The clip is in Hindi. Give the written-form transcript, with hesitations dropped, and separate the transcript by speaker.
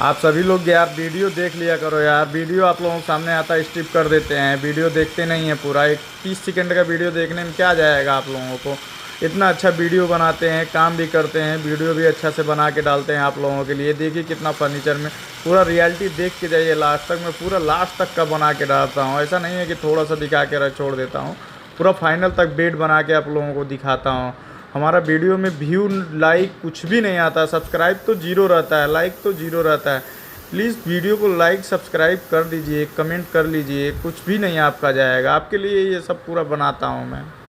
Speaker 1: आप सभी लोग यार वीडियो देख लिया करो यार। वीडियो आप लोगों के सामने आता है स्किप कर देते हैं, वीडियो देखते नहीं हैं पूरा। एक 30 सेकंड का वीडियो देखने में क्या जाएगा आप लोगों को। इतना अच्छा वीडियो बनाते हैं, काम भी करते हैं, वीडियो भी अच्छा से बना के डालते हैं आप लोगों के लिए। देखिए कितना फर्नीचर में पूरा रियलिटी देख के जाइए लास्ट तक। मैं पूरा लास्ट तक का बना के डालता हूँ, ऐसा नहीं है कि थोड़ा सा दिखा के छोड़ देता हूँ। पूरा फाइनल तक बेड बना के आप लोगों को दिखाता हूँ। हमारा वीडियो में व्यू लाइक कुछ भी नहीं आता, सब्सक्राइब तो जीरो रहता है, लाइक तो जीरो रहता है। प्लीज़ वीडियो को लाइक सब्सक्राइब कर दीजिए, कमेंट कर लीजिए, कुछ भी नहीं आपका जाएगा। आपके लिए ये सब पूरा बनाता हूँ मैं।